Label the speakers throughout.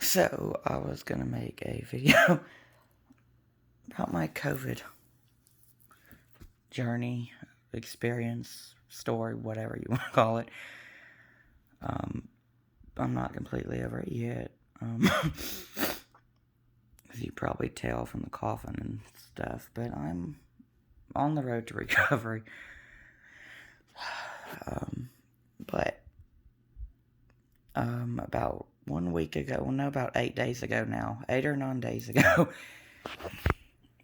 Speaker 1: So, I was gonna make a video about my COVID journey, experience, story, whatever you want to call it. I'm not completely over it yet. As you probably tell from the coughing and stuff, but I'm on the road to recovery. But about 1 week ago, well, no, about 8 days ago now, 8 or 9 days ago,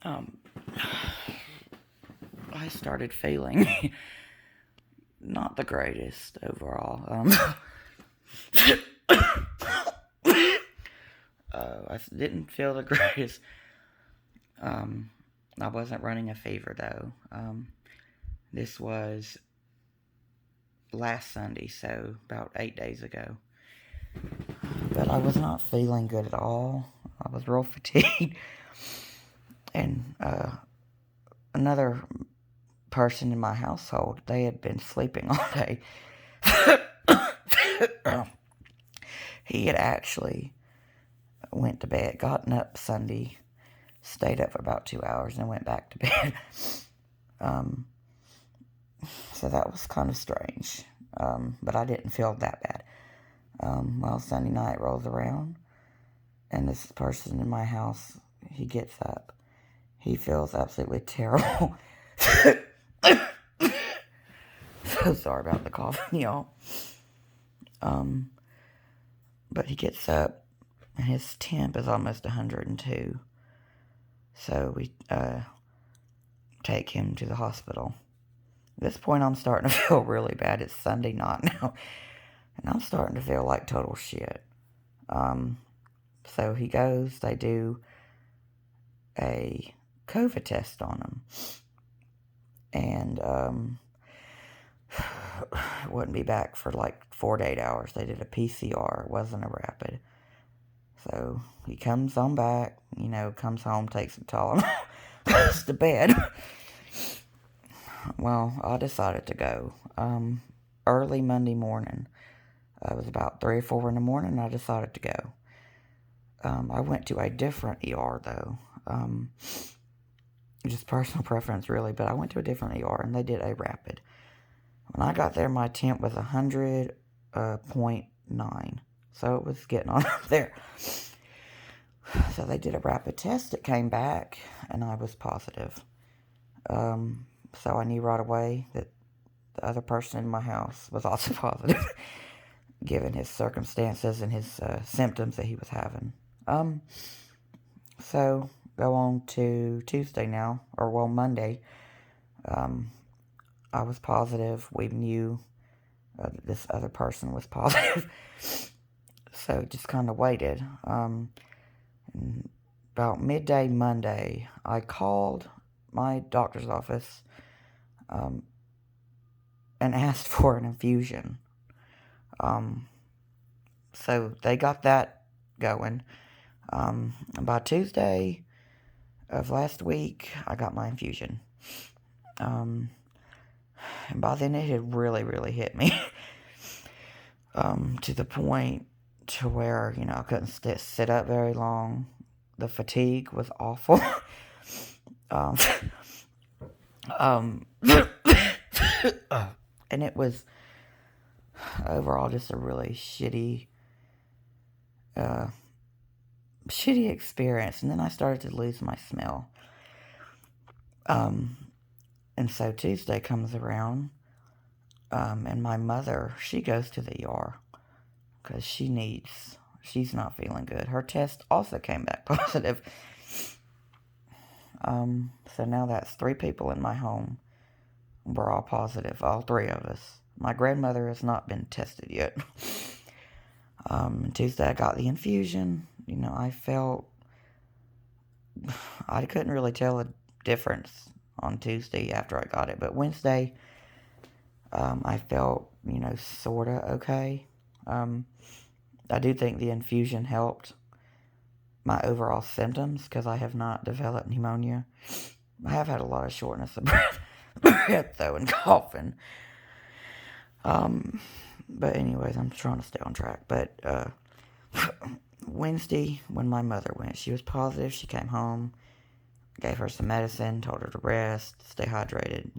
Speaker 1: I started feeling not the greatest overall. I didn't feel the greatest. I wasn't running a fever though. This was last Sunday, so about 8 days ago. But I was not feeling good at all. I was real fatigued. And another person in my household, they had been sleeping all day. He had actually went to bed, gotten up Sunday, stayed up for about 2 hours, and went back to bed. So that was kind of strange. But I didn't feel that bad. Well, Sunday night rolls around, and this person in my house, he gets up. He feels absolutely terrible. So sorry about the coughing, y'all. But he gets up, and his temp is almost 102. So we take him to the hospital. At this point, I'm starting to feel really bad. It's Sunday night now, and I'm starting to feel like total shit. So he goes, they do a COVID test on him. And wouldn't be back for like 4 to 8 hours. They did a PCR. It wasn't a rapid. So he comes on back, comes home, takes some Tylenol, goes to bed. Well, I decided to go. Early Monday morning. It was about 3 or 4 in the morning, I decided to go. I went to a different ER, though. Just personal preference, really, but I went to a different ER, and they did a rapid. When I got there, my temp was 100.9, so it was getting on up there. So they did a rapid test. It came back, and I was positive. So I knew right away that the other person in my house was also positive, given his circumstances and his symptoms that he was having. So go on to Tuesday now, or Monday. I was positive. We knew this other person was positive. So just kind of waited. About midday Monday, I called my doctor's office and asked for an infusion. So they got that going. By Tuesday of last week, I got my infusion. And by then it had really, really hit me. To the point to where, I couldn't sit up very long. The fatigue was awful. And it was overall just a really shitty experience. And then I started to lose my smell. And so Tuesday comes around, and my mother, she goes to the ER because she's not feeling good. Her test also came back positive. So now that's 3 people in my home. We're all positive, all 3 of us. My grandmother has not been tested yet. Tuesday I got the infusion. I couldn't really tell a difference on Tuesday after I got it. But Wednesday, I felt, sort of okay. I do think the infusion helped my overall symptoms because I have not developed pneumonia. I have had a lot of shortness of breath though, and coughing. But anyways, I'm trying to stay on track. But Wednesday, when my mother went, she was positive. She came home, gave her some medicine, told her to rest, stay hydrated,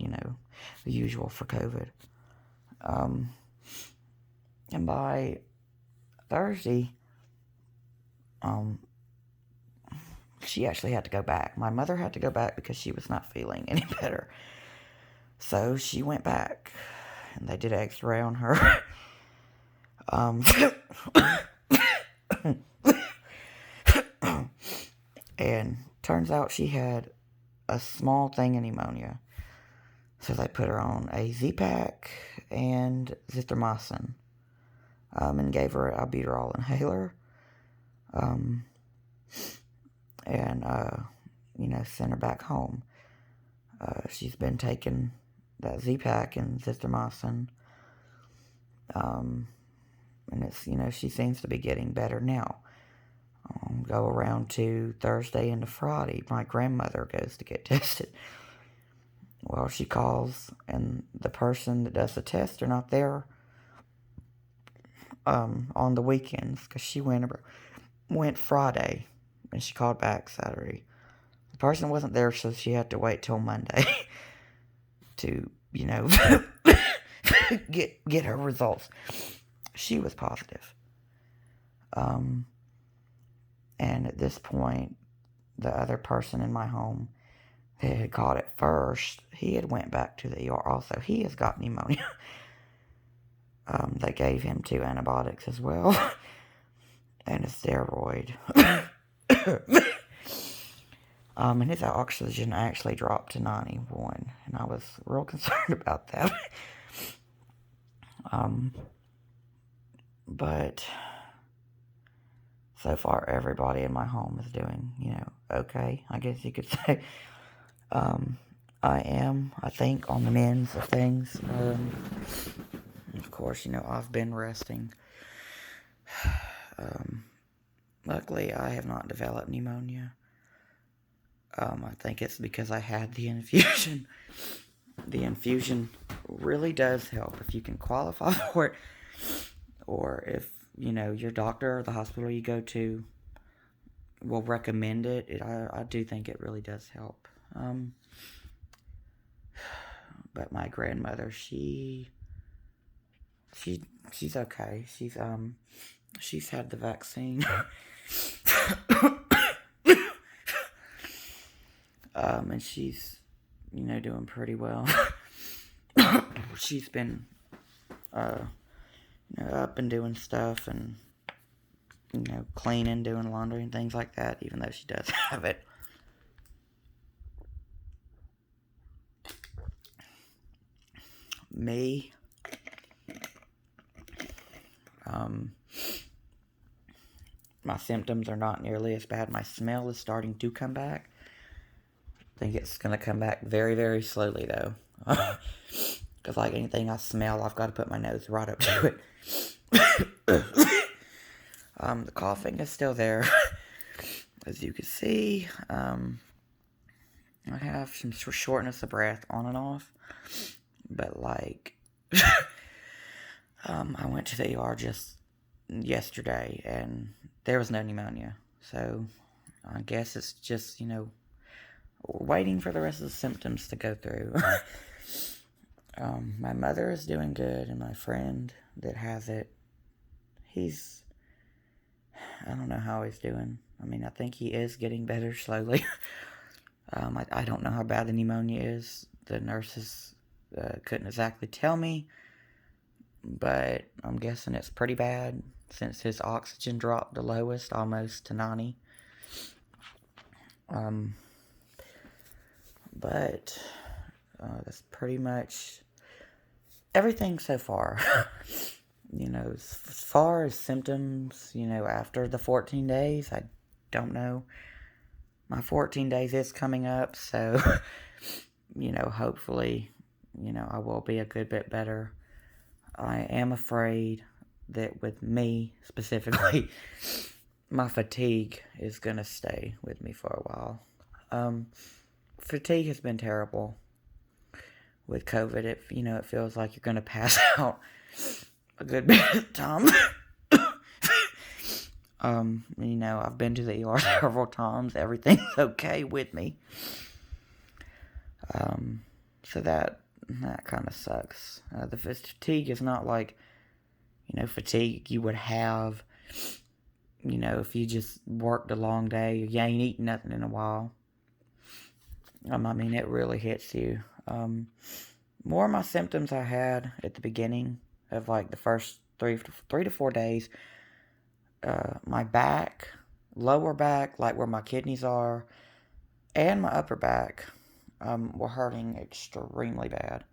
Speaker 1: the usual for COVID. And by Thursday, she actually had to go back. My mother had to go back because she was not feeling any better. So she went back, and they did an x-ray on her. And turns out she had a small thing of pneumonia. So they put her on a Z-Pak and zithromycin, and gave her an albuterol inhaler, and sent her back home. She's been taking that Z-Pak and zithromycin, and it's, she seems to be getting better now. Go around to Thursday into Friday, my grandmother goes to get tested. Well, she calls, and the person that does the test are not there on the weekends, because she went Friday, and she called back Saturday. The person wasn't there, so she had to wait till Monday to, get her results. She was positive. And at this point, the other person in my home that had caught it first, he had went back to the ER also. He has got pneumonia. They gave him 2 antibiotics as well, and a steroid. And his oxygen actually dropped to 91, and I was real concerned about that. But so far, everybody in my home is doing, okay, I guess you could say. I think, on the mends of things. Of course, I've been resting. Luckily, I have not developed pneumonia. I think it's because I had the infusion. The infusion really does help if you can qualify for it, or if, your doctor or the hospital you go to will recommend it. I do think it really does help. But my grandmother, she's okay. She's had the vaccine. And she's, doing pretty well. She's been, up and doing stuff, and, cleaning, doing laundry and things like that, even though she does have it. Me, my symptoms are not nearly as bad. My smell is starting to come back. I think it's going to come back very, very slowly, though. Because like anything I smell, I've got to put my nose right up to it. The coughing is still there. As you can see, I have some shortness of breath on and off. But I went to the ER just yesterday, and there was no pneumonia. So I guess it's just, waiting for the rest of the symptoms to go through. My mother is doing good, and my friend that has it, I don't know how he's doing. I think he is getting better slowly. I don't know how bad the pneumonia is. The nurses couldn't exactly tell me, but I'm guessing it's pretty bad since his oxygen dropped the lowest, almost to 90. But that's pretty much everything so far. As far as symptoms, after the 14 days, I don't know. My 14 days is coming up, so, hopefully, I will be a good bit better. I am afraid that with me, specifically, my fatigue is going to stay with me for a while. Fatigue has been terrible with COVID. It feels like you're going to pass out a good bit of time. I've been to the ER several times. Everything's okay with me. So that kind of sucks. The fatigue is not like, fatigue you would have, if you just worked a long day, you ain't eaten nothing in a while. It really hits you. More of my symptoms I had at the beginning of like the first 3 to 4 days. My back, lower back, like where my kidneys are, and my upper back were hurting extremely bad,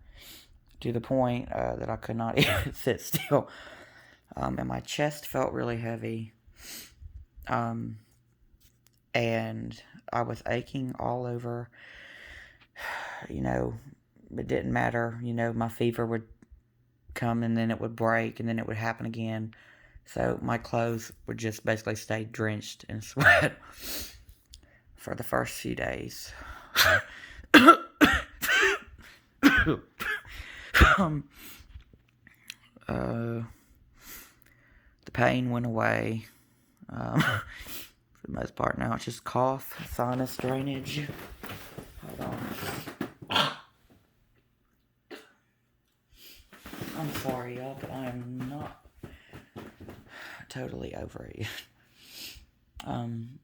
Speaker 1: to the point that I could not even sit still. And my chest felt really heavy. And I was aching all over. It didn't matter. My fever would come and then it would break and then it would happen again. So my clothes would just basically stay drenched in sweat for the first few days. The pain went away. For the most part now, it's just cough, sinus drainage. Hold on. I'm sorry, y'all, but I am not totally over it. And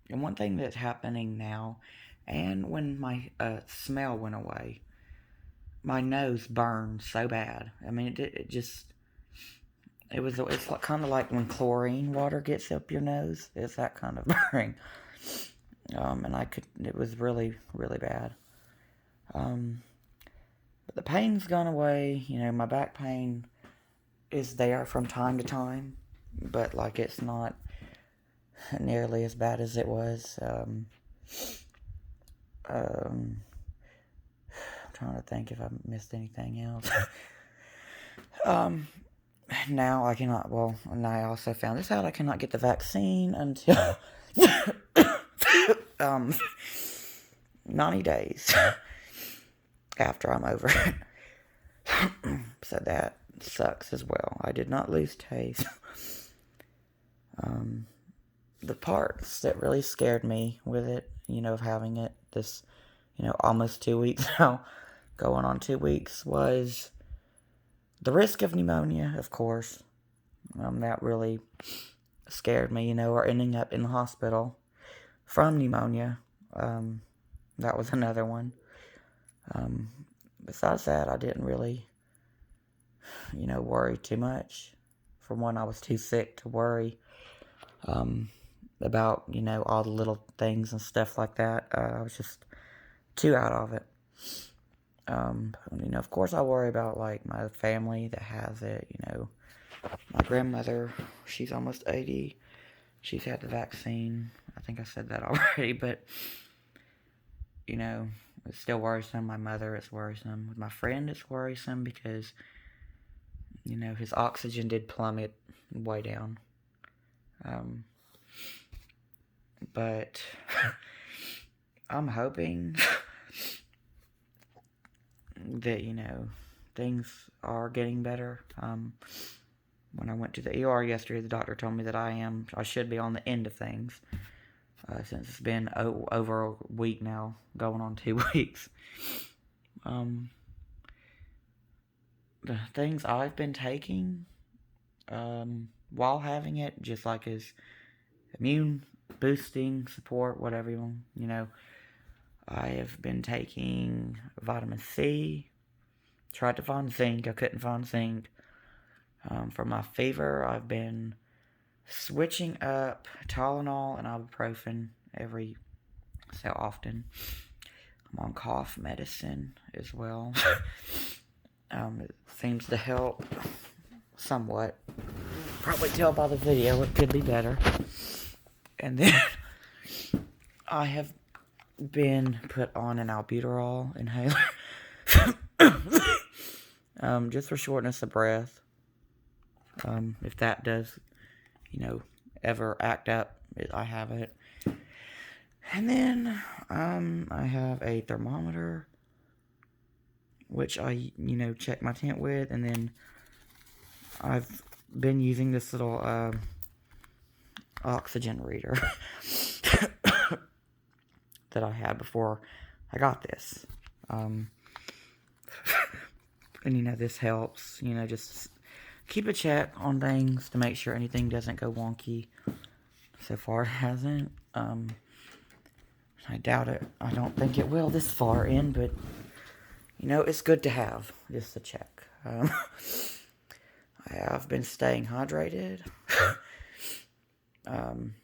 Speaker 1: one thing that's happening now, and when my smell went away, my nose burned so bad. It's kind of like when chlorine water gets up your nose. It's that kind of burning. It was really, really bad. But the pain's gone away. My back pain is there from time to time, but like it's not nearly as bad as it was. I'm trying to think if I missed anything else. Now I cannot, and I also found this out, I cannot get the vaccine until 90 days after I'm over it. So that sucks as well. I did not lose taste. The parts that really scared me with it, of having it this, almost 2 weeks now, going on 2 weeks, was the risk of pneumonia, of course. That really scared me, or ending up in the hospital from pneumonia. That was another one. Besides that, I didn't really, worry too much. For one, I was too sick to worry about, all the little things and stuff like that. I was just too out of it. Of course I worry about, like, my family that has it, my grandmother, she's almost 80. She's had the vaccine. I think I said that already, but, it's still worrisome. My mother, it's worrisome. With my friend, it's worrisome because, his oxygen did plummet way down. But I'm hoping that, things are getting better. When I went to the ER yesterday, the doctor told me that I should be on the end of things. Since it's been over a week now, going on 2 weeks. The things I've been taking while having it, just like as immune boosting support, whatever you want, I have been taking vitamin C. Tried to find zinc. I couldn't find zinc. For my fever, I've been switching up Tylenol and ibuprofen every so often. I'm on cough medicine as well. It seems to help somewhat. Probably tell by the video it could be better. And then I have been put on an albuterol inhaler. Just for shortness of breath. If that does, ever act up, I have it. And then, I have a thermometer, which I, check my tent with, and then I've been using this little, oxygen reader that I had before I got this. And this helps, just keep a check on things to make sure anything doesn't go wonky. So far it hasn't. I doubt it. I don't think it will this far in, but it's good to have just to check. I have been staying hydrated. Trying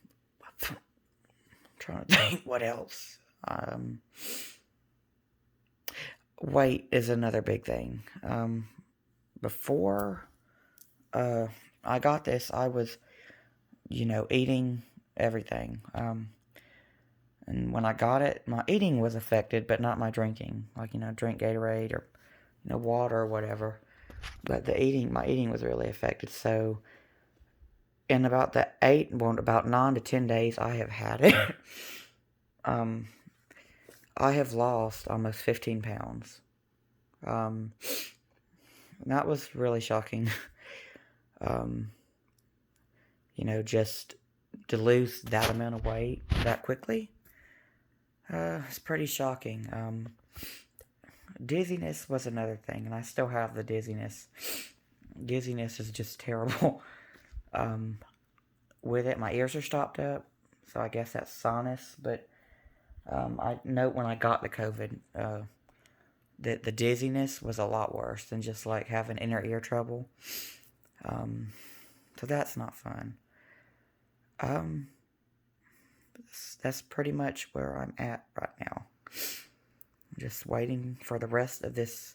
Speaker 1: to think what else. Weight is another big thing. Before I got this, I was, eating everything. And when I got it, my eating was affected, but not my drinking. Like, drink Gatorade or, water or whatever. But my eating was really affected. So, in about about 9 to 10 days I have had it, I have lost almost 15 pounds. That was really shocking. Just to lose that amount of weight that quickly. It's pretty shocking. Dizziness was another thing, and I still have the dizziness. Dizziness is just terrible. With it, my ears are stopped up, so I guess that's sinus, but I know when I got the COVID, that the dizziness was a lot worse than just like having inner ear trouble. So that's not fun. That's pretty much where I'm at right now. I'm just waiting for the rest of these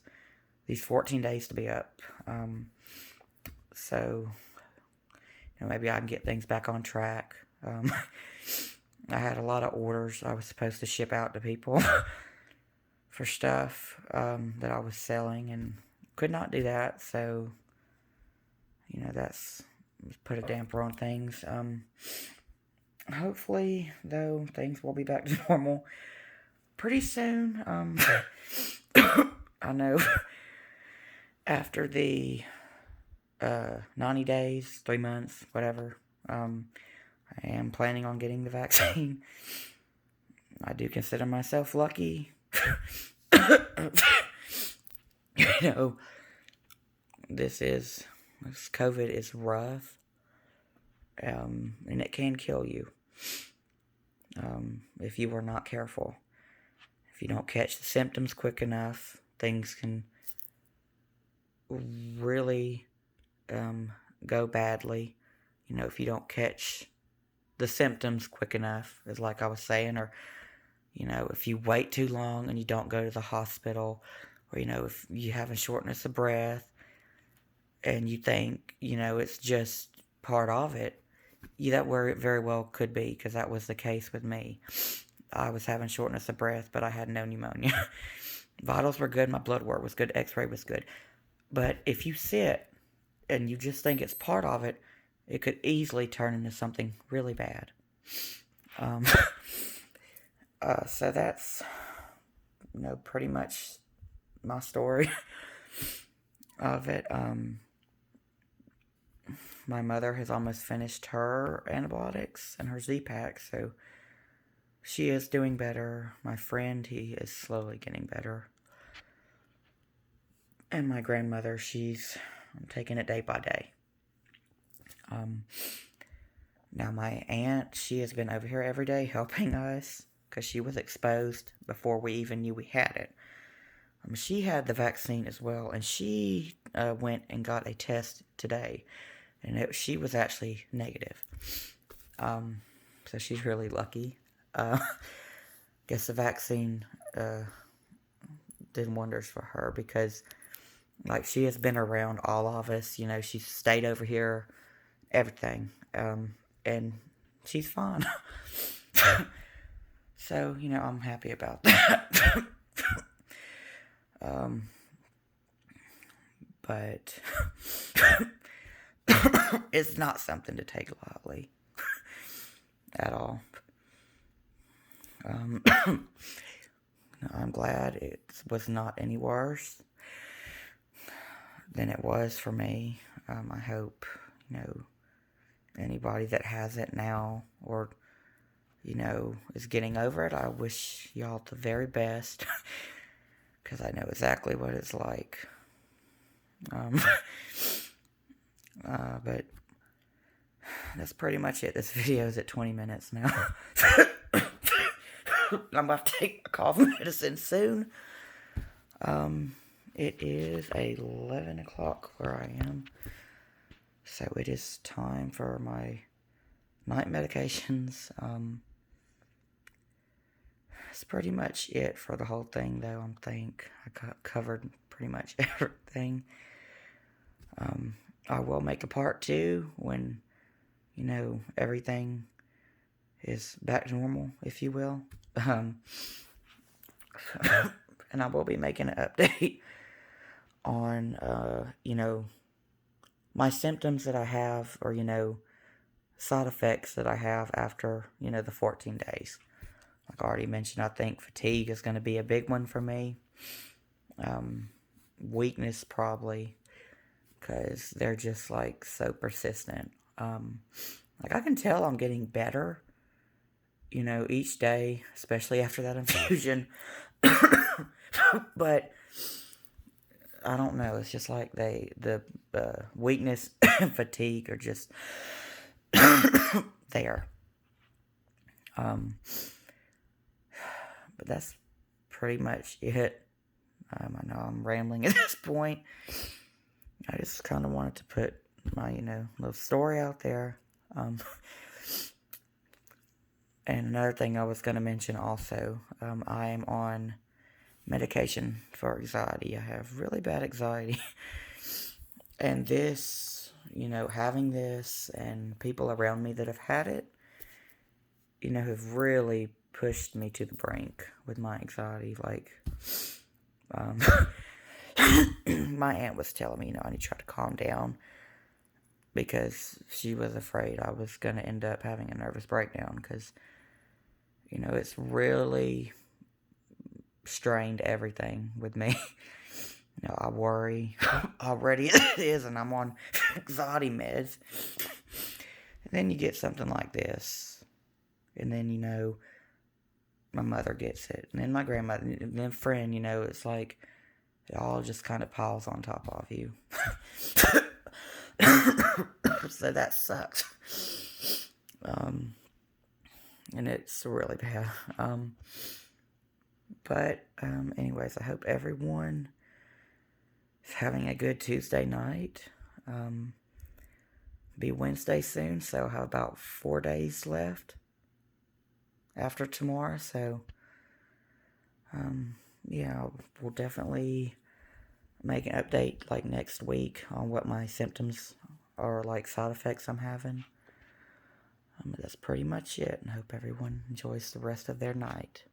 Speaker 1: 14 days to be up. So maybe I can get things back on track. I had a lot of orders I was supposed to ship out to people for stuff that I was selling, and could not do that. So that's put a damper on things. Hopefully, though, things will be back to normal pretty soon. I know after the 90 days, 3 months, whatever, I am planning on getting the vaccine. I do consider myself lucky. This COVID is rough. And it can kill you if you are not careful. If you don't catch the symptoms quick enough, things can really go badly. If you don't catch the symptoms quick enough, is like I was saying, or if you wait too long and you don't go to the hospital, or if you have a shortness of breath and you think it's just part of it. That very well could be, because that was the case with me. I was having shortness of breath, but I had no pneumonia. Vitals were good, my blood work was good, x-ray was good. But if you sit and you just think it's part of it, it could easily turn into something really bad. So that's, pretty much my story of it. My mother has almost finished her antibiotics and her Z-Pack, so she is doing better. My friend, he is slowly getting better. And my grandmother, I'm taking it day by day. Now my aunt, she has been over here every day helping us, because she was exposed before we even knew we had it. She had the vaccine as well, and she went and got a test today. And she was actually negative. So she's really lucky. Guess the vaccine did wonders for her, because like she has been around all of us. She's stayed over here, everything. And she's fine. So, I'm happy about that. But it's not something to take lightly at all. I'm glad it was not any worse than it was for me. I hope, anybody that has it now or, you know, is getting over it, I wish y'all the very best. Because I know exactly what it's like. But that's pretty much it. This video is at 20 minutes now. I'm about to take a cough medicine soon. It is 11 o'clock where I am. So it is time for my night medications. That's pretty much it for the whole thing, though. I think I covered pretty much everything. I will make a part 2 when, you know, everything is back to normal, if you will. And I will be making an update on, you know, my symptoms that I have, or, you know, side effects that I have after, you know, the 14 days. Like I already mentioned, I think fatigue is going to be a big one for me. Weakness probably, because they're just like so persistent. Like I can tell I'm getting better, you know, each day, especially after that infusion. But I don't know. It's just like the weakness and fatigue are just there. But that's pretty much it. I know I'm rambling at this point. I just kind of wanted to put my, you know, little story out there. And another thing I was going to mention also, I am on medication for anxiety. I have really bad anxiety. And this, you know, having this and people around me that have had it, you know, have really pushed me to the brink with my anxiety. Like, my aunt was telling me, you know, I need to try to calm down because she was afraid I was going to end up having a nervous breakdown because, you know, it's really strained everything with me. You know, I worry already it is, and I'm on anxiety meds. And then you get something like this, and then, you know, my mother gets it, and then my grandmother, and then a friend, you know, it's like it all just kind of piles on top of you. So that sucks. And it's really bad. But anyways, I hope everyone is having a good Tuesday night. Be Wednesday soon, so I'll have about 4 days left after tomorrow. So, yeah, we'll definitely make an update like next week on what my symptoms or like side effects I'm having. That's pretty much it, and hope everyone enjoys the rest of their night.